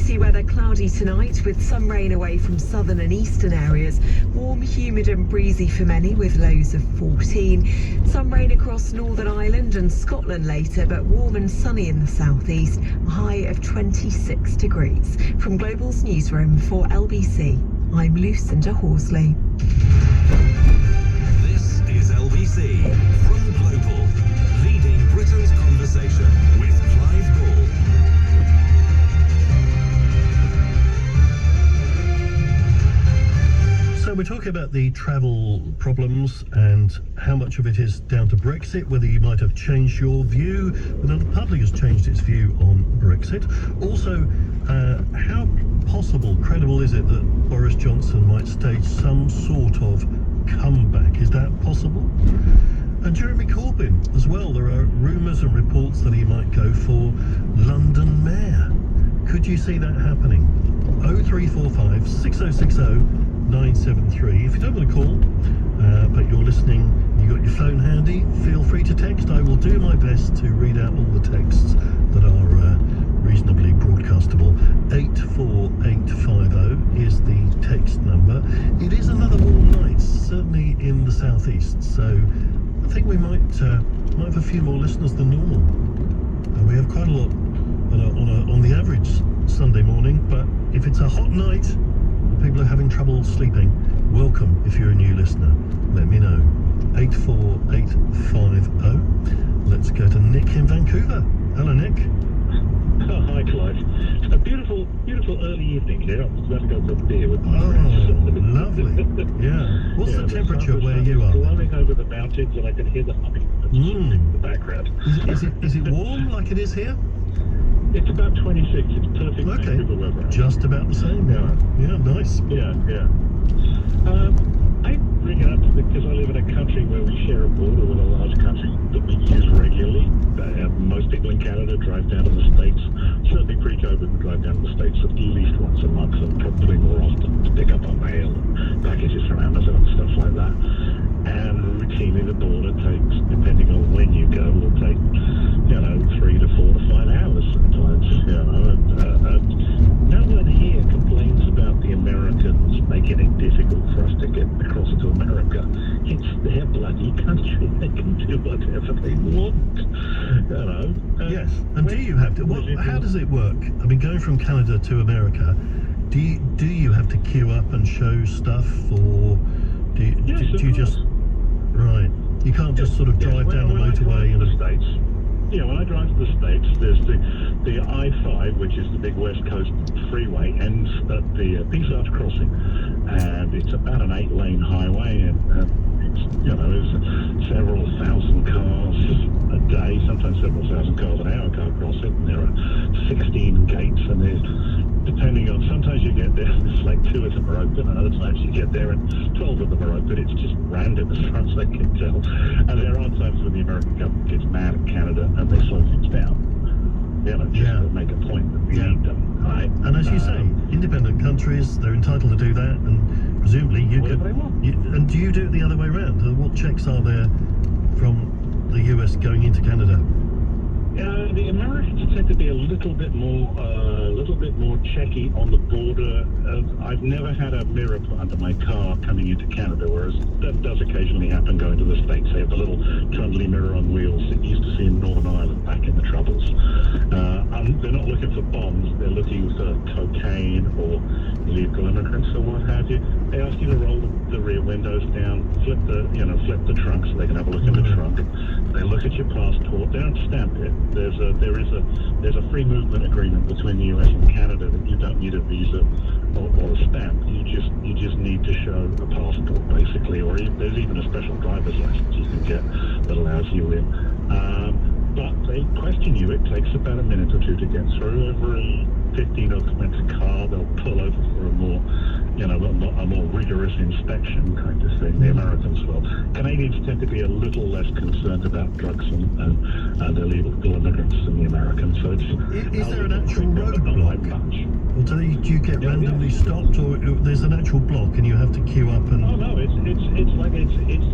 LBC weather: cloudy tonight with some rain away from southern and eastern areas. Warm, humid and breezy for many with lows of 14. Some rain across Northern Ireland and Scotland later, but warm and sunny in the southeast. A high of 26 degrees. From Global's newsroom for LBC, I'm Lucinda Horsley. This is LBC from Global, leading Britain's conversation with Clive Ball. So we're talking about the travel problems and how much of it is down to Brexit, whether you might have changed your view, whether the public has changed its view on Brexit. Also, how possible, credible is it that Boris Johnson might stage some sort of comeback? Is that possible? And Jeremy Corbyn as well. There are rumours and reports that he might go for London Mayor. Could you see that happening? 0345 6060 973. If you don't want to call, but you're listening, you got your phone handy, feel free to text. I will do my best to read out all the texts that are reasonably broadcastable. 84850 is the text number. It is another warm night, certainly in the southeast, so I think we might have a few more listeners than normal. We have quite a lot on the average Sunday morning, but if it's a hot night, people are having trouble sleeping, welcome if you're a new listener. Let me know. 84850. Let's go to Nick in Vancouver. Hello, Nick. Oh, hi, Clive. It's a beautiful early evening here. I'm about to go for a beer with my friends. Lovely. Yeah. What's the temperature where you are? Glowing over the mountains, and I can hear the humming in the background. Is it warm like it is here? It's about 26. It's perfect Vancouver weather. Just about the same. Yeah, nice. Yeah. I bring it up because I live in a country where we share a border with a large country that we use regularly. Most people in Canada drive down to the States. Certainly pre-COVID, we drive down to the States at least once a month, and probably more often, to pick up our mail and packages from Amazon and stuff like that. And routinely the border takes, depending on when you go, will take 3 to 4 to 5 hours sometimes. And no one here complains about the Americans making it difficult for us to get across to America. It's their bloody country. They can do whatever they want. Yes. And do you have to? How does it work? I mean, going from Canada to America, do you have to queue up and show stuff, or do you just right? You can't just sort of drive down the motorway and the States. Yeah, when I drive to the States, there's the I-5, which is the big West Coast freeway, ends at the Peace Arch crossing, and it's about an 8-lane highway, and there's several thousand cars a day, sometimes several thousand cars an hour go across it, and there are 16 gates, and there's, depending on, sometimes you get there, it's like 2 of them are open, and other times you get there and 12 of them are open. It's just random as far as I can tell. And there are times when the American government gets mad at Canada and they slow things down. Just to make a point that we need them, right? And as you say, independent countries, they're entitled to do that, and presumably you could. And do you do it the other way around? What checks are there from the US going into Canada? The Americans tend to be a little bit more checky on the border. I've never had a mirror put under my car coming into Canada, whereas that does occasionally happen going to the States. They have the little trundly mirror on wheels that you used to see in Northern Ireland back in the Troubles. They're not looking for bombs, they're looking for cocaine or illegal immigrants or what have you. They ask you to roll the rear windows down, flip the trunk so they can have a look in the trunk. They look at your passport, they don't stamp it. There's a free movement agreement between the US and Canada that you don't need a visa or a stamp. You just need to show a passport basically, or there's even a special driver's license you can get that allows you in. But they question you. It takes about a minute or two to get through. Every 15 documents a car, they'll pull over for a more rigorous inspection kind of thing. The Americans will. Canadians tend to be a little less concerned about drugs and illegal immigrants than the Americans. So is there an actual roadblock? Or do you get randomly stopped, or there's an actual block and you have to queue up and? Oh no, it's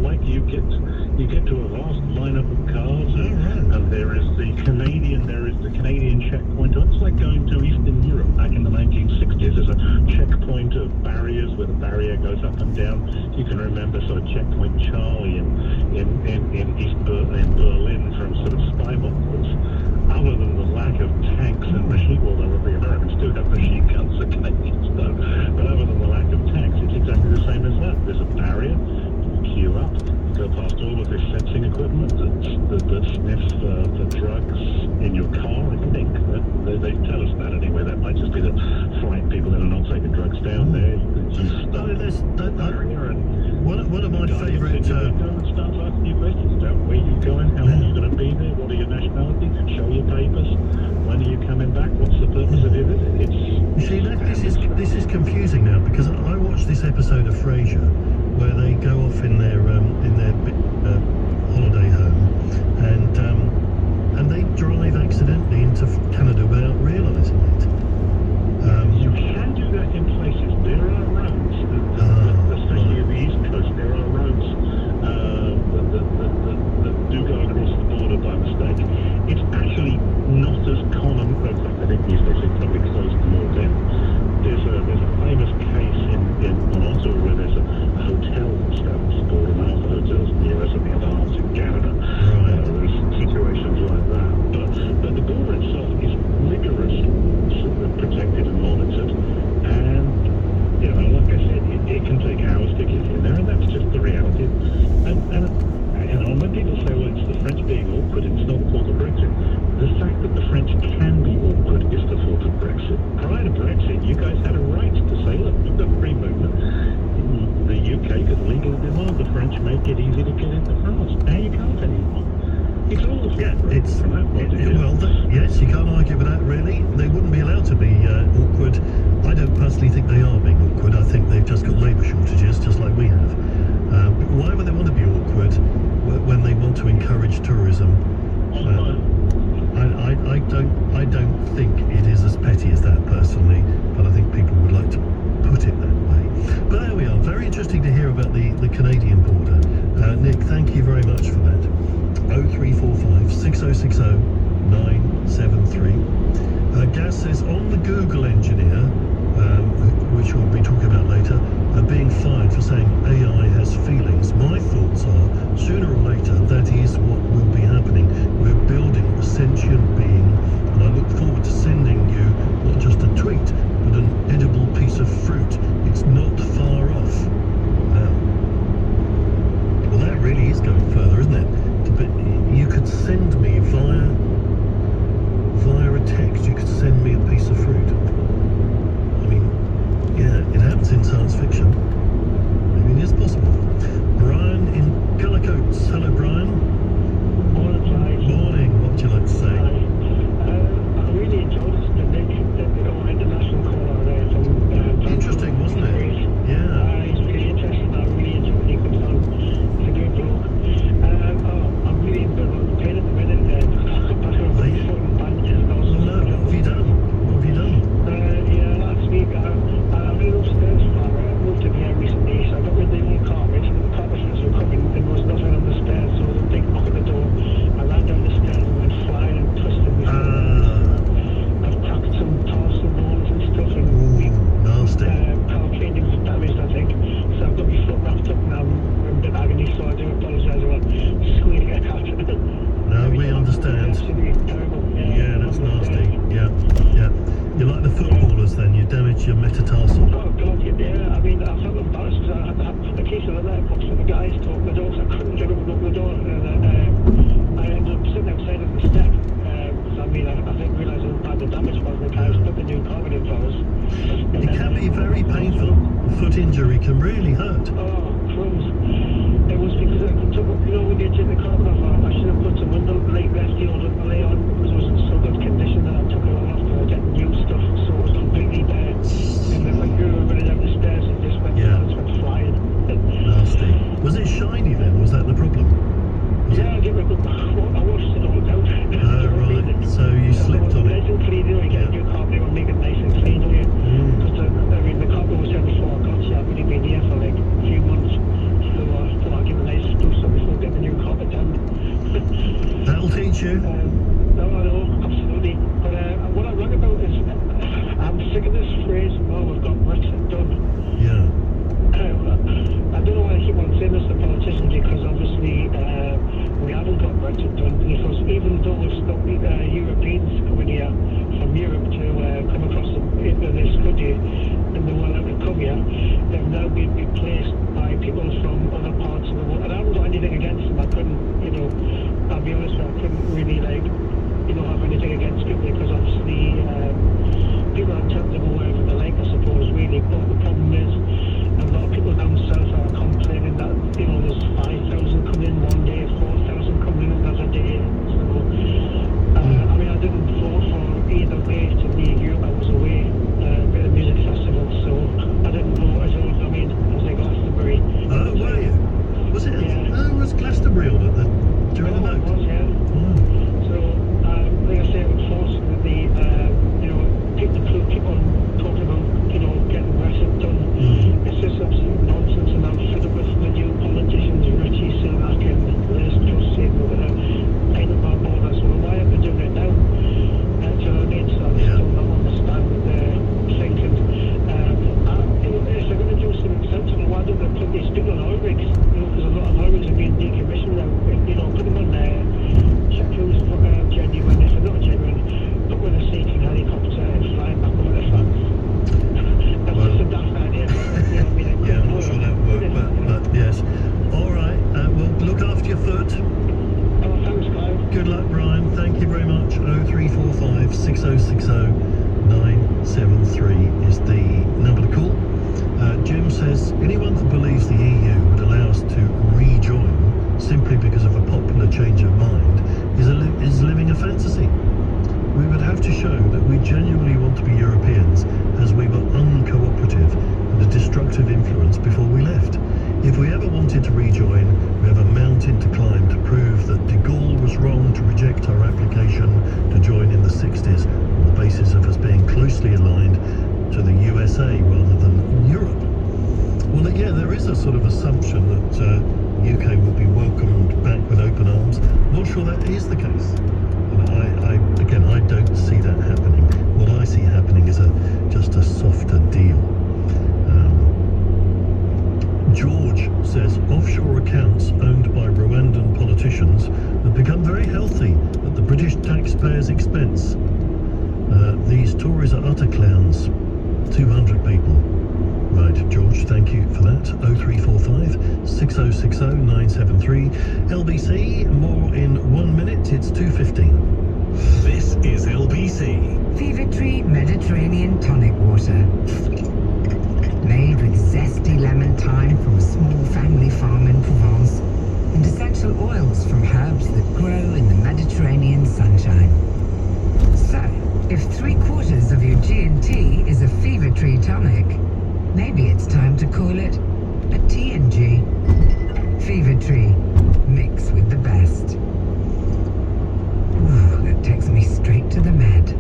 like you get to a vast lineup of cars, and there is the Canadian checkpoint. It's like going to Eastern Europe back in the 19th Checkpoint Charlie in Berlin from sort of spy models, other than the lack of tanks and machine, although the Americans do have machine guns, the Canadians don't, but other than the lack of tanks, it's exactly the same as that. There's a barrier, you queue up, you go past all of this sensing equipment that sniffs for drugs in your car, I think. They tell us that anyway. That might just be the flight people that are not taking drugs down there. You stop the barrier and one of my favourite... Go and start asking you questions about where you're going, how long you're going to be there, what are your nationalities, show your papers, when are you coming back, what's the purpose of your visit? You see, this is confusing now, because I watched this episode of Frasier where they go off in their holiday home and they drive accidentally into Canada without realising it. You can do that in places. There are roads, especially in the East Coast, there are roads that do go across the border by mistake. It's actually not as common. I think these days they've probably closed them all down. There's a famous case on Ottawa where there's a hotel that straddles the border, and half the hotels in the US and the other half's in Canada. Right. There's situations like that. But the border itself is rigorously protected and monitored. And, like I said, it can take hours to get in there, and that's just the reality. And when people say, well, it's the French being awkward, it's not the fault of Brexit. The fact that the French can be awkward is the fault of Brexit. Prior to Brexit, you guys had a right to say, look, we've got free movement. The UK could legally demand the French make it easy to get into France. Now you can't anymore. It's all the yes, you can't argue with that, really. They wouldn't be allowed to be awkward. I don't personally think they are being awkward. I think they've just got labour shortages, just like we have. But why would they want to be awkward when they want to encourage tourism? I don't think it is as petty as that, personally, but I think people would like to put it that way. But there we are. Very interesting to hear about the Canadian border. Nick, thank you very much for that. 0345 6060 973. Gaz says, on the Google engineer, which we'll be talking about later, being fired for saying AI has feelings, my thoughts are, sooner or later, that is what will be happening. We're building a sentient being, and I look forward to sending you not just a tweet, but an edible piece of fruit. It's not far off. Wow. Well, that really is going further, isn't it? You could send me via a text, you could send me a piece of fruit. I mean, yeah, it happens in science fiction. Maybe it is possible. Brian in Gullicoats. Hello, Brian. Morning, Clive. Morning. What would you like to say? I really enjoyed the international call there from Interesting, wasn't it? Yeah. It's really interesting. I really enjoyed it. It's a good bloke. I'm really in the pain at the minute. Oh no, what have you done? What have you done? Last week I moved upstairs moved in here recently, so I got rid of the old carpet, and the carpenters were coming, and there was nothing on the stairs, so there was a big knock at the door. I ran down the stairs and went flying and twisted my foot. I've cracked some parcel bones and stuff, and nasty. car cleaning was damaged, I think, so I've got my foot wrapped up now. I'm in a bit of agony, so I do apologise about squealing it out. No, we understand. Absolutely terrible. Yeah, that's nasty. Yeah. You're like the footballers then, you damage your metatarsal. Oh God, yeah. I mean, I felt embarrassed because I had a case of a letterbox and the guys to open the door, so I couldn't get up and open the door. And I ended up sitting outside on the step. Because I didn't realise how bad the damage was. The guys put the new carpet in for us. It can be very painful. A foot injury can really hurt. Oh, crumbs. It was because I took up, when you take the carpet off, I should have put some window leg rest lay on because it was in so good condition that I took it all off to get new stuff, so it was completely bare. And then when you were running down the stairs, it just went flying. Nasty. Was it shiny then? Was that the problem? I washed it all out. Right. So you slipped on it. Nice and clean, you get a new carpet, you make it nice and clean, don't you? Because the carpet was here before I got here. I've only been here for like a few months. got Europeans coming here from Europe to come across into this country, and they weren't able to come here. They've now been replaced by people from other parts of the world. And I haven't got anything against them. I couldn't, I'll be honest, I couldn't really have anything against it, because obviously people are telling them away with the lake, I suppose, really. But the problem is, a lot of people down south are complaining that, there's 5,000 coming in one day, 4,000 coming in another day. So, I didn't vote for either way to leave Europe. I was away at a music festival, so I didn't vote at all. I was in Glastonbury. Oh, were you? Was it? Yeah. Oh, was Glastonbury on it during the vote? It was, yeah. Oh. So, like I say, unfortunately, people keep on talking about, getting Brexit done. It's just absolute nonsense, and I'm fed up with the new politicians, Richie Sunak and Liz Truss, saying we're going to paint up our borders. Well, why are they doing it now? Do you know what I mean? So I just don't understand what they're thinking. If they're going to do something sensible, why don't they put these people on oil rigs? Because a lot of oil rigs are being decommissioned now. Put them on there, check who's genuine. If they're not genuine, put with a seeking helicopter and fly back over the flats. That's just a daft idea. Yeah, I'm not sure that would work, but yes. All right, well, look after your foot. Oh, thanks, Clive. Good luck, Brian. Thank you very much. 0345 6060 973 is the number to call. Jim says, anyone that believes the EU would allow us to rejoin simply because of a popular change of mind is living a fantasy. We would have to show that we genuinely want to be Europeans, as we were uncooperative and a destructive influence before we left. If we ever wanted to rejoin, we have a mountain to climb to prove that de Gaulle was wrong to reject our application to join in the 60s on the basis of us being closely aligned to the USA rather than Europe. Well, yeah, there is a sort of assumption that UK will be welcomed back with open arms. Not sure that is the case. And I don't see that happening. What I see happening is just a softer deal. George says offshore accounts owned by Rwandan politicians have become very healthy at the British taxpayers' expense. These Tories are utter clowns. 200 people. Right, George, thank you for that. 0345 6060 973. LBC, more in 1 minute. It's 2:15. This is LBC. Fever Tree Mediterranean tonic water. Made with zesty lemon thyme from a small family farm in Provence, and essential oils from herbs that grow in the Mediterranean sunshine. So, if 3/4 of your G&T is a Fever Tree tonic, maybe it's time to call it a T&G. Fever Tree, mix with the best. Ooh, that takes me straight to the med.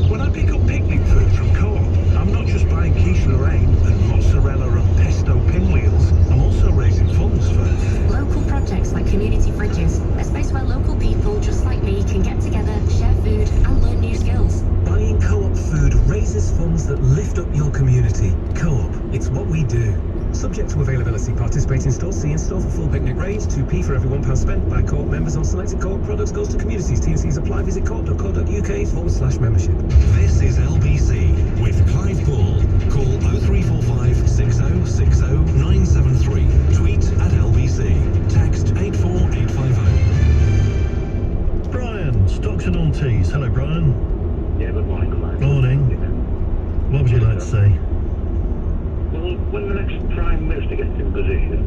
When I pick up picnic food from Co-op, I'm not just buying quiche Lorraine and mozzarella and pesto pinwheels, I'm also raising funds for local projects like community fridges, a space where local people just like me can get together, share food and learn new skills. Buying Co-op food raises funds that lift up your community. Co-op, it's what we do. Subject to availability. Participating stores. See in store for full picnic range. 2p for every £1 spent by Co-op members on selected Co-op products goes to communities. T&Cs apply. Visit co-op.co.uk/membership. This is LBC with Clive Ball. Call 0345 6060 973. Tweet at LBC. Text 84850. Brian, Stockton-on-Tees. Hello, Brian. Yeah, good morning, Clive. Morning. What would you like to say? Well, when the next Prime Minister gets in position,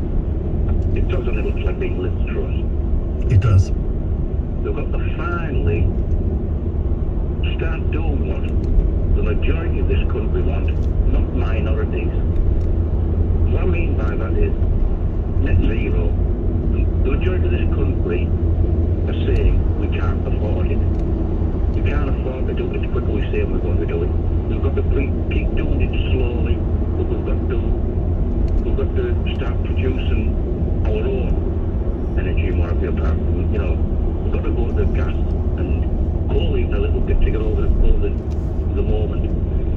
it totally looks like being Liz Truss. It does. They've got to finally start doing what the majority of this country want, not minorities. What I mean by that is net zero. The majority of this country are saying we can't afford it. We can't afford to do it as quick as we say we're going to do it. We've got to keep doing it slowly, but we've got to start producing our own energy more of the apart. We've got to go to the gas and coal even a little bit to get over the moment.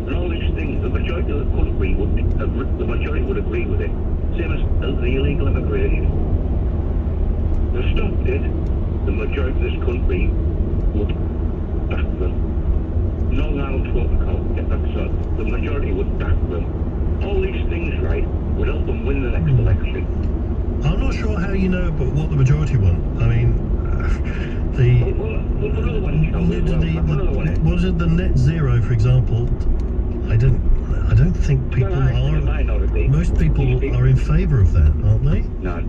And all these things, the majority of the country would agree with it. Same as the illegal immigration. If they stopped it, the majority of this country would would back them. All these things, right, would help them win the next election. I'm not sure how you know, but what the majority want. I mean, what is it? The net zero, for example. I don't think people are. Most people are in favour of that, aren't they? No,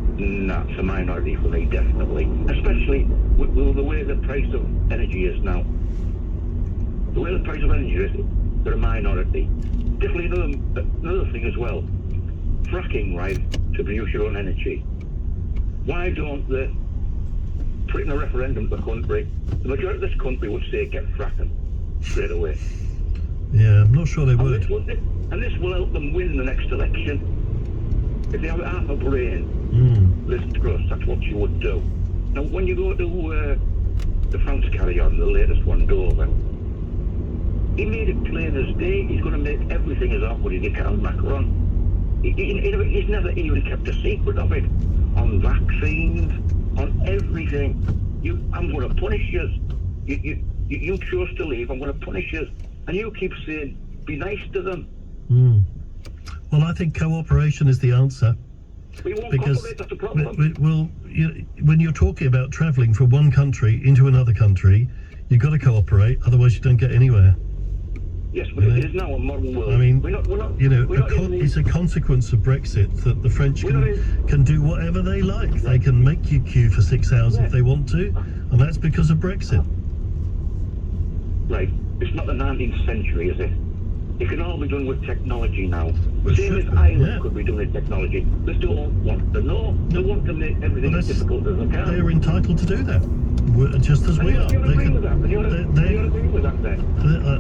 it's a minority for me, definitely. Especially with the way the price of energy is now. The way the price of energy is, they're a minority. Definitely another thing as well. Fracking, right, to produce your own energy. Why don't they put in a referendum to the country? The majority of this country would say get fracking straight away. Yeah, I'm not sure they would. And this will help them win the next election. If they have half a brain, Liz Truss, that's what you would do. Now, when you go to the France carry-on, the latest one, Dover, he made it plain as day. He's going to make everything as awkward as he can, Macron. He's never even kept a secret of it. On vaccines, on everything. I'm going to punish you. You chose to leave, I'm going to punish you. And you keep saying, be nice to them. Well, I think cooperation is the answer. We won't because cooperate, that's the problem. When you're talking about travelling from one country into another country, you've got to cooperate, otherwise you don't get anywhere. Yes, but it is now a modern world. I mean, we're it's a consequence of Brexit that the French can do whatever they like. Right. They can make you queue for 6 hours if they want to, and that's because of Brexit. Right. It's not the 19th century, is it? It can all be done with technology now. Same as Ireland could be done with technology. They don't want to know. They want to make everything as difficult as they can. They're entitled to do that, just as we are. Do you agree with that? Do you agree with that then?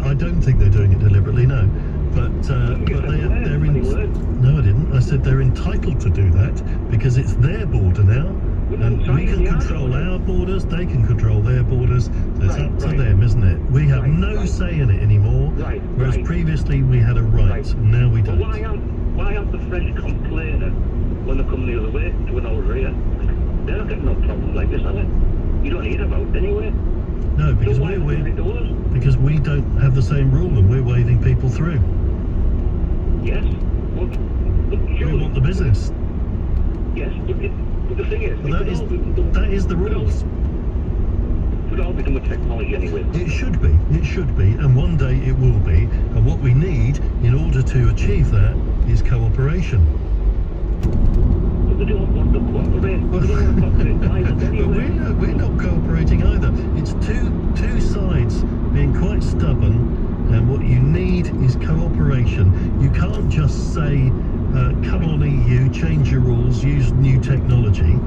I don't think they're doing it deliberately, no. But they're no, I didn't. I said they're entitled to do that because it's their border now. And we can control our borders, they can control their borders, so it's up to them, isn't it? We have no say in it anymore, whereas previously we had a right, now we don't. Why aren't the French complaining when they come the other way to an old area? They're not getting no problem like this, are they? You don't hear about it anyway. No, because because we don't have the same rule and we're waving people through. Yes, but we want the business. Yes, but the thing is, that is the rules. It would all be done with technology anyway. It should be, and one day it will be. And what we need in order to achieve that is cooperation. But they don't want to cooperate. They don't want to cooperate anyway. But we're not cooperating either. It's two sides being quite stubborn, and what you need is cooperation. You can't just say, come on EU, change your rules, use new technology.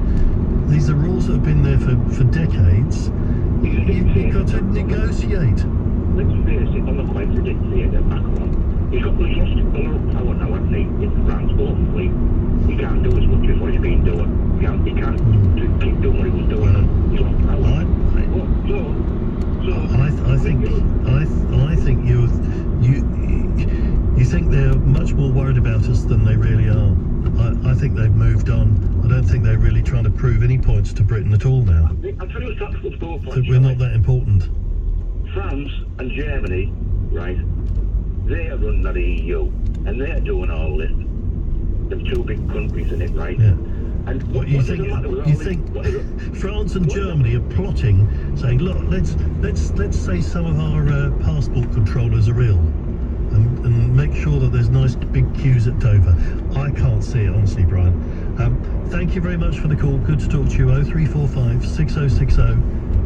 These are rules that have been there for decades. You've got to negotiate. Let's face it, I'm not quite predicting it, Macron. He's lost a lot of power now, hasn't he, in France, hopefully. He can't do as much as what he's been doing. He can't keep doing what he was doing. He's lost power. I think you think they're much more worried about us than they really are. I think they've moved on. I don't think they're really trying to prove any points to Britain at all now. I'll tell you what's the score point. That we're not that important. France and Germany, right, they are running the EU, and they're doing all this. Them two big countries in it, right? Yeah. And what you think France and Germany are plotting, saying, look, let's say some of our passport controllers are ill, and make sure that there's nice big queues at Dover. I can't see it, honestly, Brian. Thank you very much for the call. Good to talk to you. 0345 6060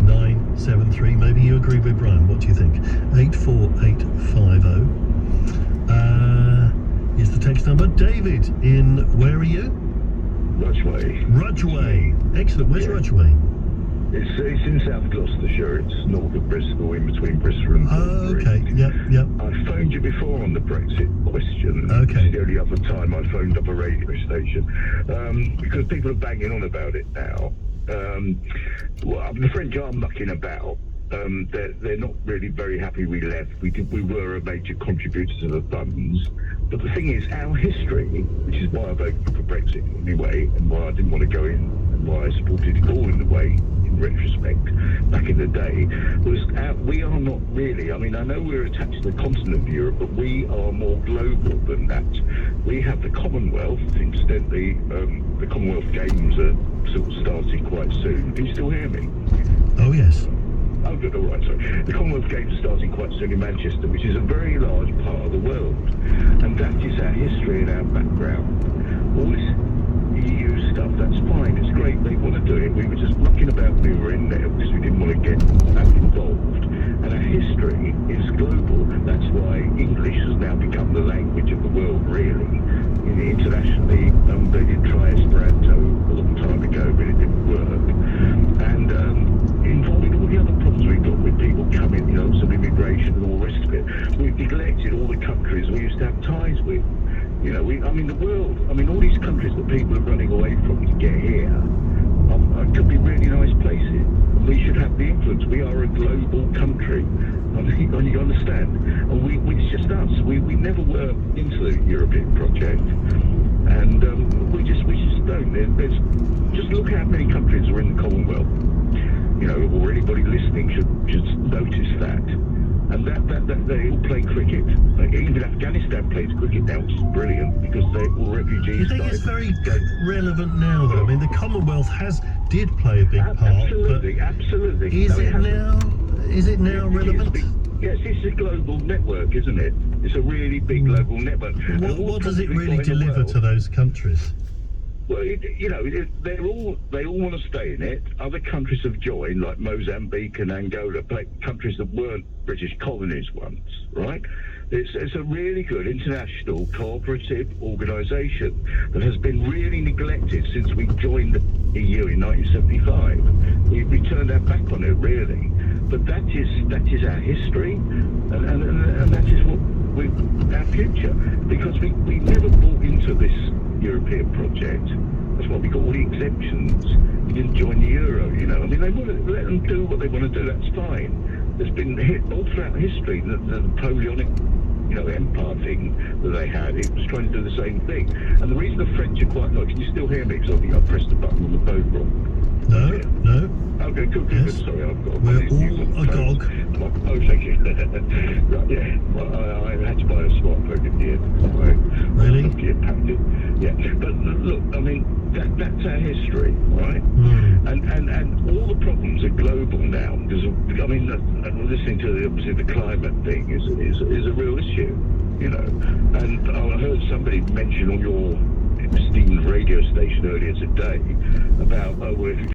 973. Maybe you agree with Brian. What do you think? 84850 is the text number. David where are you? Rudgeway. Excellent. Where's Rudgeway? It's in South Gloucestershire. It's north of Bristol, in between Bristol and okay. Yep. I phoned you before on the Brexit question. Okay. It's the only other time I phoned up a radio station. Because people are banging on about it now. The French are mucking about. They're not really very happy we left. We were a major contributor to the funds. But the thing is, our history, which is why I voted for Brexit anyway, and why I didn't want to go in, and why I supported it all in the way, in retrospect, back in the day, was we are not really. I mean, I know we're attached to the continent of Europe, but we are more global than that. We have the Commonwealth. Incidentally, the Commonwealth Games are sort of starting quite soon. Can you still hear me? Oh, yes. Oh, good. All right, sorry. The Commonwealth Games are starting quite soon in Manchester, which is a very large part of the world. And that is our history and our background. All this EU stuff, that's fine. It's great. They want to do it. We were just mucking about when we were in there because we didn't want to get that involved. And our history is global. That's why English has now become the language of the world, really. Internationally, they did try Esperanto a long time ago, but it didn't work. And involving all the other problems we've got with people coming, some immigration and all the rest of it, we've neglected all the countries we used to have ties with. The world, all these countries that people are running away from to get here could be really nice places. We should have the influence. We are a global country. You understand? And it's just us. We never were into the European project. And we just don't. There's just look how many countries are in the Commonwealth. Or anybody listening should notice that. And that they all play cricket. Even Afghanistan plays cricket now, which is brilliant because they're all refugees. You think it's very relevant now, though? The Commonwealth did play a big part. Absolutely. Is it now relevant? Yes, it's a global network, isn't it? It's a really big global network. What does it really deliver to those countries? Well, they all want to stay in it. Other countries have joined, like Mozambique and Angola, countries that weren't British colonies once, right? It's a really good international cooperative organisation that has been really neglected since we joined the EU in 1975. We turned our back on it, really. But that is our history, and that is our future, because we never bought into this European project. That's why we got all the exemptions. We didn't join the euro, they want to let them do what they want to do, that's fine. There's been all throughout history, the Napoleonic empire thing that they had, it was trying to do the same thing. And the reason the French are quite can you still hear me? Because I think I pressed the button on the phone wrong. No. Okay, good. Yes. Sorry, I've got We're all agog. Oh, thank you. Right, yeah. Well, I had to buy a smartphone in the end. Really? Nokia packed it. Yeah. But look, that's our history, right? And all the problems are global now. Because listening to obviously the climate thing is a real issue, And I heard somebody mention on your esteemed radio station earlier today about if